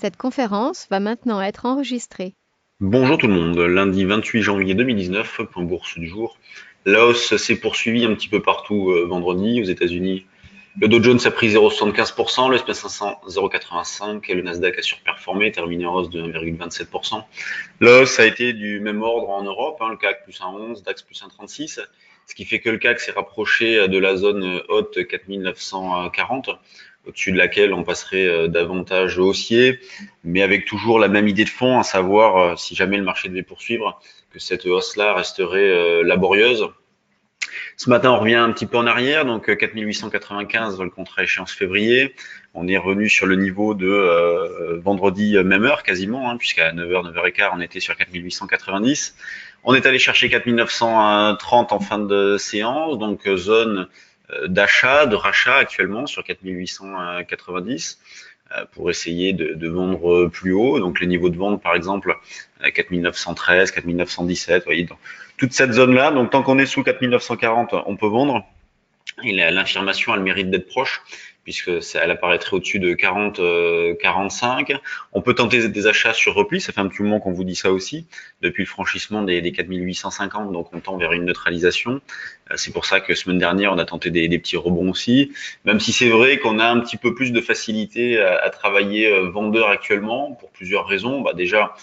Cette conférence va maintenant être enregistrée. Bonjour tout le monde, lundi 28 janvier 2019, point bourse du jour. La hausse s'est poursuivie un petit peu partout vendredi aux États-Unis. Le Dow Jones a pris 0,75%, le S&P 500 0,85% et le Nasdaq a surperformé, terminé en hausse de 1,27%. La hausse a été du même ordre en Europe, le CAC plus 1,11, DAX plus 1,36, ce qui fait que le CAC s'est rapproché de la zone haute 4940, au-dessus de laquelle on passerait davantage haussier, mais avec toujours la même idée de fond, à savoir, si jamais le marché devait poursuivre, que cette hausse-là resterait laborieuse. Ce matin, on revient un petit peu en arrière, donc 4895 le contrat échéance février. On est revenu sur le niveau de vendredi même heure quasiment, puisqu'à 9h, 9h15, on était sur 4890. On est allé chercher 4930 en fin de séance, donc zone d'achat, de rachat actuellement sur 4890 pour essayer de vendre plus haut. Donc les niveaux de vente, par exemple, 4913, 4917, vous voyez, dans toute cette zone-là. Donc tant qu'on est sous 4940, on peut vendre. Et l'infirmation a le mérite d'être proche, puisque elle apparaîtrait au-dessus de 40, 45. On peut tenter des achats sur repli, ça fait un petit moment qu'on vous dit ça aussi, depuis le franchissement des 4850, donc on tend vers une neutralisation. C'est pour ça que semaine dernière, on a tenté des petits rebonds aussi, même si c'est vrai qu'on a un petit peu plus de facilité à travailler vendeur actuellement, pour plusieurs raisons. Déjà,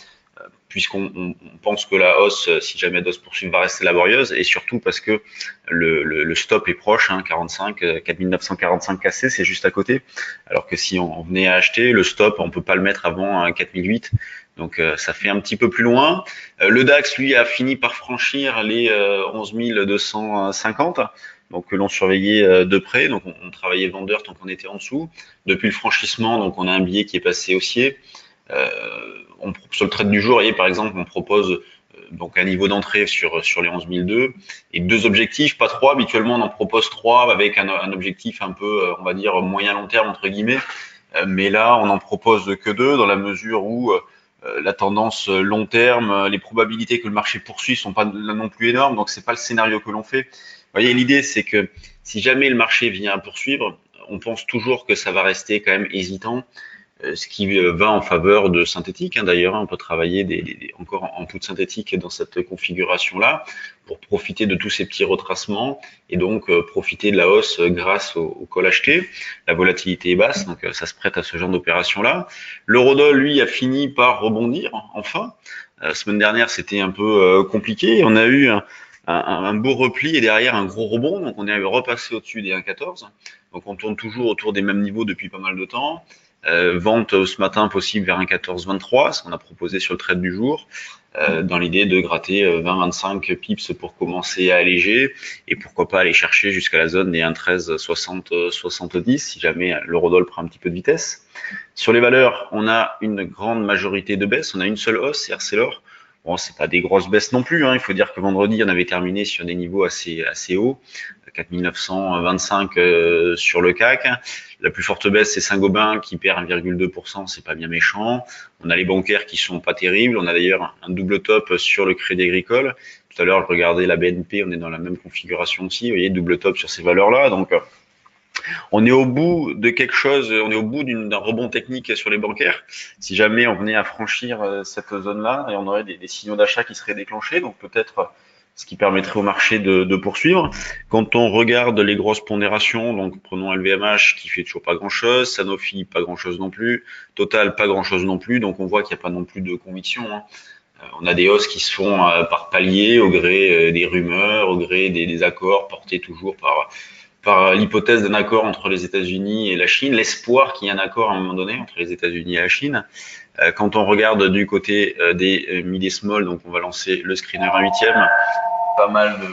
puisqu'on pense que la hausse, si jamais elle doit se poursuivre, va rester laborieuse, et surtout parce que le stop est proche, 45, 4945 cassé, c'est juste à côté, alors que si on venait à acheter, le stop, on peut pas le mettre avant 4008, donc ça fait un petit peu plus loin. Le DAX, lui, a fini par franchir les 11 250, donc que l'on surveillait de près, donc on travaillait vendeur tant qu'on était en dessous. Depuis le franchissement, donc on a un billet qui est passé haussier. Sur le trade du jour, vous voyez, par exemple, on propose donc un niveau d'entrée sur les 11 002 et deux objectifs, pas trois. Habituellement, on en propose trois avec un objectif un peu, on va dire, moyen long terme entre guillemets. Mais là, on en propose que deux dans la mesure où la tendance long terme, les probabilités que le marché poursuive sont pas là non plus énormes. Donc, c'est pas le scénario que l'on fait. Vous voyez, l'idée, c'est que si jamais le marché vient à poursuivre, on pense toujours que ça va rester quand même hésitant, ce qui va en faveur de synthétique. D'ailleurs, on peut travailler encore en poudre synthétique dans cette configuration-là pour profiter de tous ces petits retracements et donc profiter de la hausse grâce au call acheté. La volatilité est basse, donc ça se prête à ce genre d'opération-là. L'eurodoll, lui, a fini par rebondir, enfin. Semaine dernière, c'était un peu compliqué. On a eu un beau repli et derrière un gros rebond, donc on est repassé au-dessus des 1,14. Donc on tourne toujours autour des mêmes niveaux depuis pas mal de temps. Vente ce matin possible vers 1,1423, ce qu'on a proposé sur le trade du jour, dans l'idée de gratter 20-25 pips pour commencer à alléger et pourquoi pas aller chercher jusqu'à la zone des 1,1360-70 si jamais l'eurodoll prend un petit peu de vitesse. Sur les valeurs, on a une grande majorité de baisses, on a une seule hausse, c'est Arcelor. Bon, c'est pas des grosses baisses non plus, il faut dire que vendredi, on avait terminé sur des niveaux assez hauts, 4925 sur le CAC. La plus forte baisse, c'est Saint-Gobain qui perd 1,2%, c'est pas bien méchant. On a les bancaires qui sont pas terribles. On a d'ailleurs un double top sur le Crédit Agricole. Tout à l'heure, je regardais la BNP, on est dans la même configuration aussi. Vous voyez, double top sur ces valeurs-là. Donc, on est au bout de quelque chose, on est au bout d'un rebond technique sur les bancaires. Si jamais on venait à franchir cette zone-là, et on aurait des signaux d'achat qui seraient déclenchés, donc peut-être ce qui permettrait au marché de poursuivre. Quand on regarde les grosses pondérations, donc prenons LVMH qui fait toujours pas grand-chose, Sanofi pas grand-chose non plus, Total pas grand-chose non plus, donc on voit qu'il n'y a pas non plus de conviction. On a des hausses qui se font par palier, au gré des rumeurs, au gré des accords portés toujours par l'hypothèse d'un accord entre les États-Unis et la Chine, l'espoir qu'il y ait un accord à un moment donné entre les États-Unis et la Chine. Quand on regarde du côté des mid et small, donc on va lancer le screener à huitième, pas mal de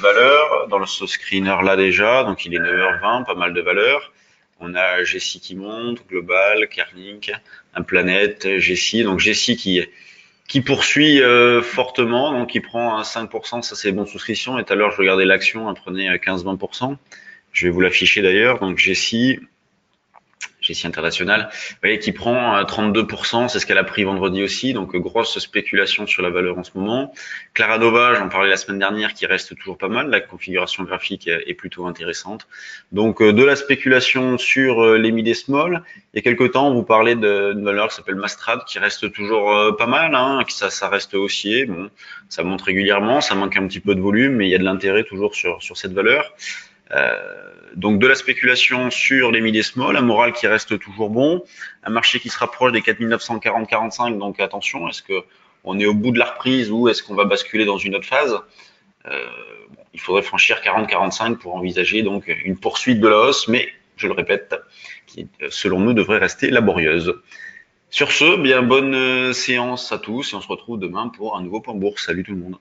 valeurs dans ce screener là déjà, donc il est 9h20, pas mal de valeurs. On a Jessie qui monte, Global, Carnic, un Planète, Jessie, donc Jessie qui poursuit fortement, donc il prend 5%, ça c'est bon souscription, et tout à l'heure je regardais l'action, elle prenait 15-20%. Je vais vous l'afficher d'ailleurs. Donc Jessie GSI International, vous voyez, qui prend 32%, c'est ce qu'elle a pris vendredi aussi, donc grosse spéculation sur la valeur en ce moment. Claranova, j'en parlais la semaine dernière, qui reste toujours pas mal, la configuration graphique est plutôt intéressante. Donc de la spéculation sur les mid et small. Il y a quelques temps, on vous parlait d'une valeur qui s'appelle Mastrad, qui reste toujours pas mal, hein, ça reste haussier, bon, ça monte régulièrement, ça manque un petit peu de volume, mais il y a de l'intérêt toujours sur cette valeur. Donc de la spéculation sur les mid et small, un moral qui reste toujours bon, un marché qui se rapproche des 4940-45, donc attention, est-ce que on est au bout de la reprise ou est-ce qu'on va basculer dans une autre phase? Il faudrait franchir 40-45 pour envisager donc une poursuite de la hausse, mais je le répète, qui selon nous devrait rester laborieuse. Sur ce, bien bonne séance à tous et on se retrouve demain pour un nouveau point bourse. Salut tout le monde.